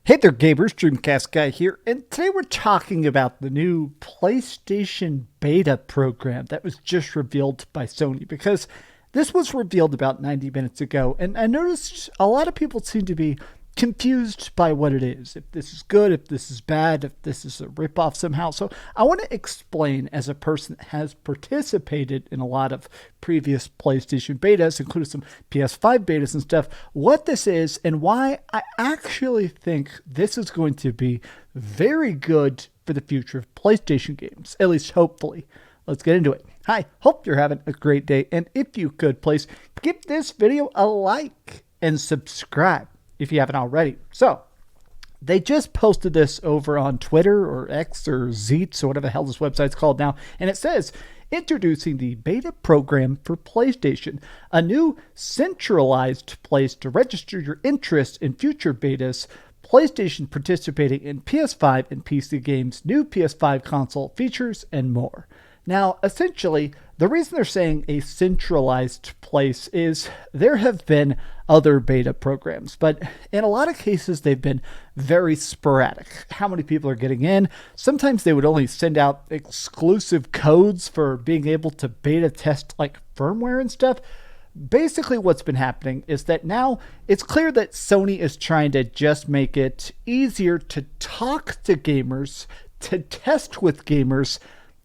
Hey there, gamers. DreamcastGuy here, and today we're talking about the new PlayStation beta program that was just revealed by Sony, because this was revealed about 90 minutes ago, and I noticed a lot of people seem to be confused by what it is. If this is good, if this is bad, if this is a ripoff somehow. So I want to explain, as a person that has participated in a lot of previous PlayStation betas, including some PS5 betas and stuff, what this is and why I actually think this is going to be very good for the future of PlayStation games, at least hopefully. Let's get into it. Hi, hope you're having a great day, and if you could, please give this video a like and subscribe if you haven't already. So, they just posted this over on Twitter or X or Zeets or whatever the hell this website's called now, and it says, introducing the beta program for PlayStation, a new centralized place to register your interest in future betas, PlayStation participating in PS5 and PC games, new PS5 console features, and more. Now, essentially, the reason they're saying a centralized place is there have been other beta programs, but in a lot of cases, they've been very sporadic. How many people are getting in? Sometimes they would only send out exclusive codes for being able to beta test like firmware and stuff. Basically, what's been happening is that now it's clear that Sony is trying to just make it easier to talk to gamers, to test with gamers,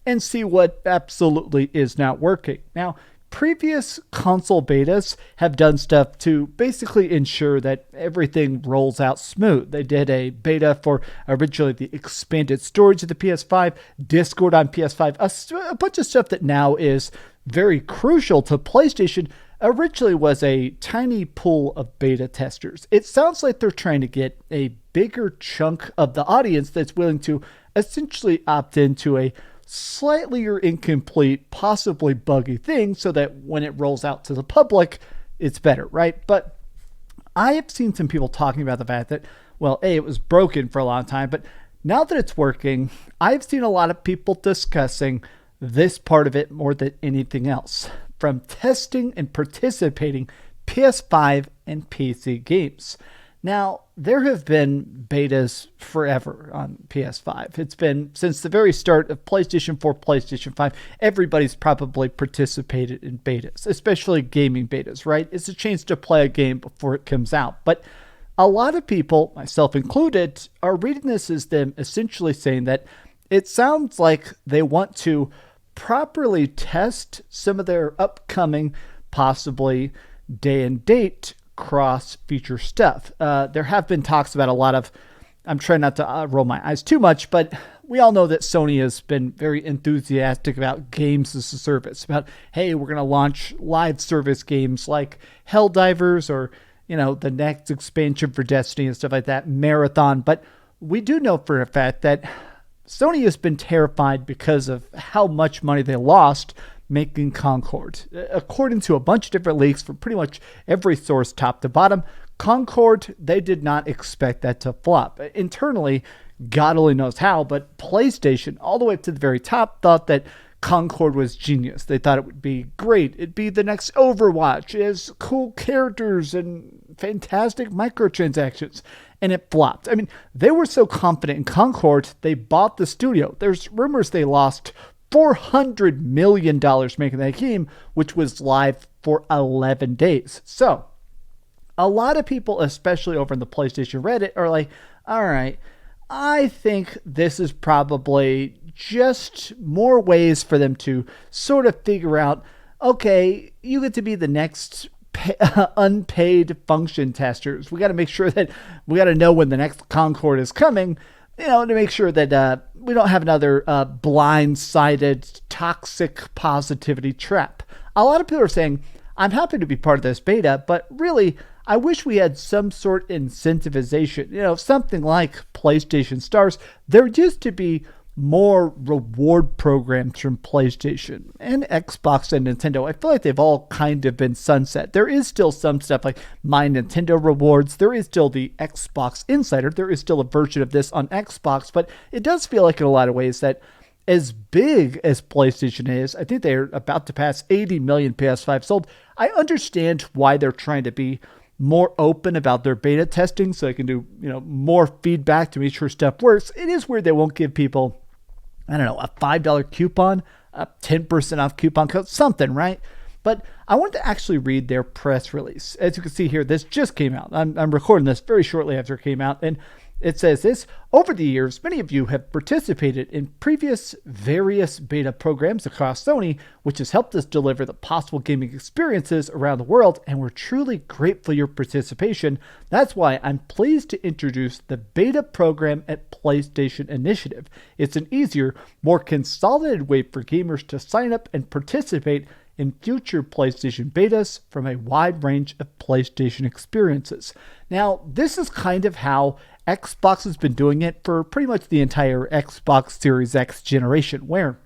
and see what absolutely is not working. Now, previous console betas have done stuff to basically ensure that everything rolls out smooth. They did a beta for originally the expanded storage of the PS5, Discord on PS5, a bunch of stuff that now is very crucial to PlayStation. Originally was a tiny pool of beta testers. It sounds like they're trying to get a bigger chunk of the audience that's willing to essentially opt into a slightly or incomplete, possibly buggy thing, so that when it rolls out to the public, it's better, right? But I have seen some people talking about the fact that, well, A, it was broken for a long time, but now that it's working, I've seen a lot of people discussing this part of it more than anything else, from testing and participating PS5 and PC games. Now, there have been betas forever on PS5. It's been since the very start of PlayStation 4, PlayStation 5. Everybody's probably participated in betas, especially gaming betas, right? It's a chance to play a game before it comes out. But a lot of people, myself included, are reading this as them essentially saying that it sounds like they want to properly test some of their upcoming, possibly day and date cross-feature stuff. There have been talks about a lot of, I'm trying not to roll my eyes too much, but we all know that Sony has been very enthusiastic about games as a service, about, hey, we're going to launch live service games like Helldivers or, you know, the next expansion for Destiny and stuff like that, Marathon. But we do know for a fact that Sony has been terrified because of how much money they lost making Concord. According to a bunch of different leaks from pretty much every source top to bottom, Concord, they did not expect that to flop. Internally, God only knows how, but PlayStation, all the way up to the very top, thought that Concord was genius. They thought it would be great. It'd be the next Overwatch. It has cool characters and fantastic microtransactions. And it flopped. I mean, they were so confident in Concord, they bought the studio. There's rumors they lost $400 million making that game, which was live for 11 days. So, a lot of people, especially over in the PlayStation Reddit, are like, all right, I think this is probably just more ways for them to sort of figure out, okay, you get to be the next unpaid function testers. We got to make sure that we got to know when the next Concord is coming, you know, to make sure that we don't have another blindsided toxic positivity trap. A lot of people are saying, I'm happy to be part of this beta, but really, I wish we had some sort of incentivization, you know, something like PlayStation Stars. There used to be more reward programs from PlayStation and Xbox and Nintendo. I feel like they've all kind of been sunset. There is still some stuff like My Nintendo Rewards. There is still the Xbox Insider. There is still a version of this on Xbox, but it does feel like in a lot of ways that as big as PlayStation is, I think they're about to pass 80 million PS5 sold. I understand why they're trying to be more open about their beta testing so they can do, more feedback to make sure stuff works. It is weird they won't give people, I don't know, a $5 coupon, a 10% off coupon code, something, right? But I wanted to actually read their press release. As you can see here, this just came out. I'm recording this very shortly after it came out, and it says this: over the years, many of you have participated in previous various beta programs across Sony, which has helped us deliver the possible gaming experiences around the world, and we're truly grateful for your participation. That's why I'm pleased to introduce the Beta Program at PlayStation initiative. It's an easier, more consolidated way for gamers to sign up and participate in future PlayStation betas from a wide range of PlayStation experiences. Now, this is kind of how Xbox has been doing it for pretty much the entire Xbox Series X generation, where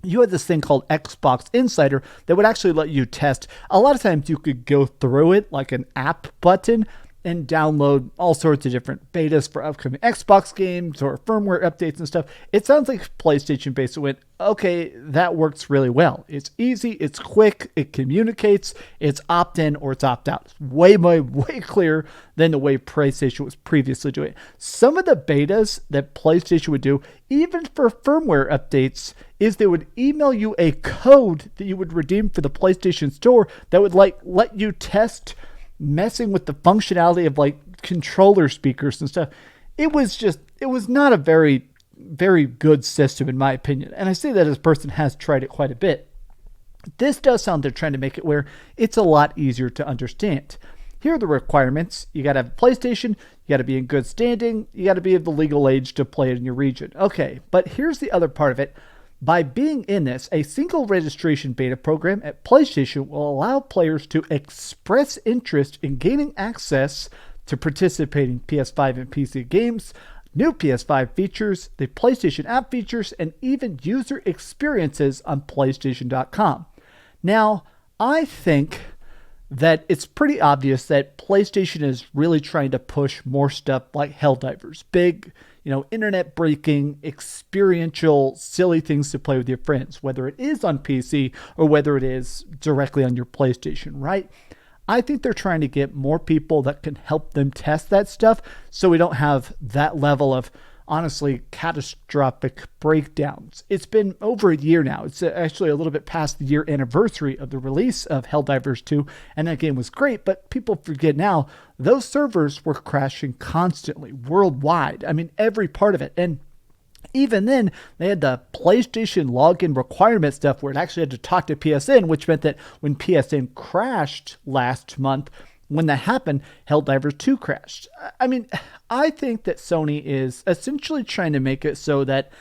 you had this thing called Xbox Insider that would actually let you test. A lot of times you could go through it like an app button and download all sorts of different betas for upcoming Xbox games or firmware updates and stuff. It sounds like PlayStation basically went, okay, that works really well. It's easy, it's quick, it communicates, it's opt-in or it's opt-out. It's way clearer than the way PlayStation was previously doing it. Some of the betas that PlayStation would do, even for firmware updates, is they would email you a code that you would redeem for the PlayStation Store that would let you test messing with the functionality of controller speakers and stuff. It was not a very, very good system in my opinion. And I say that as a person has tried it quite a bit. This does sound they're trying to make it where it's a lot easier to understand. Here are the requirements. You got to have a PlayStation, you got to be in good standing, you got to be of the legal age to play it in your region. Okay, but here's the other part of it. By being in this, a single registration beta program at PlayStation will allow players to express interest in gaining access to participating PS5 and PC games, new PS5 features, the PlayStation app features, and even user experiences on PlayStation.com. Now, I think that it's pretty obvious that PlayStation is really trying to push more stuff like Helldivers, big, internet breaking, experiential, silly things to play with your friends, whether it is on PC or whether it is directly on your PlayStation, right? I think they're trying to get more people that can help them test that stuff so we don't have that level of, honestly, catastrophic breakdowns. It's been over a year now. It's actually a little bit past the year anniversary of the release of Helldivers 2, and that game was great, but people forget now, those servers were crashing constantly, worldwide. I mean, every part of it. And even then, they had the PlayStation login requirement stuff where it actually had to talk to PSN, which meant that when PSN crashed last month, when that happened, Helldivers 2 crashed. I mean, I think that Sony is essentially trying to make it so that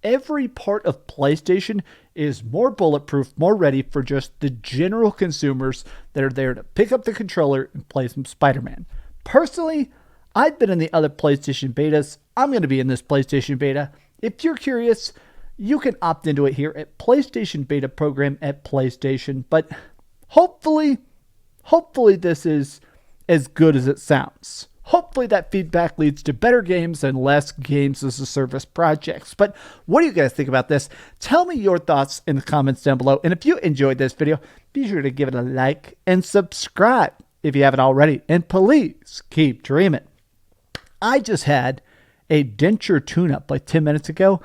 every part of PlayStation is more bulletproof, more ready for just the general consumers that are there to pick up the controller and play some Spider-Man. Personally, I've been in the other PlayStation betas. I'm going to be in this PlayStation beta. If you're curious, you can opt into it here at PlayStation Beta Program at PlayStation, but hopefully this is as good as it sounds. Hopefully that feedback leads to better games and less games as a service projects. But what do you guys think about this? Tell me your thoughts in the comments down below. And if you enjoyed this video, be sure to give it a like and subscribe if you haven't already. And please keep dreaming. I just had a denture tune-up like 10 minutes ago,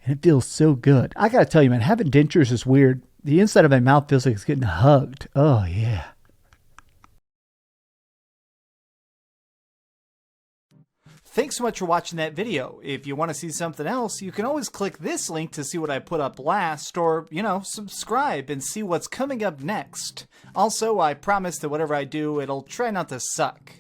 and it feels so good. I gotta tell you, man, having dentures is weird. The inside of my mouth feels like it's getting hugged. Oh, yeah. Thanks so much for watching that video. If you want to see something else, you can always click this link to see what I put up last, or, subscribe and see what's coming up next. Also, I promise that whatever I do, it'll try not to suck.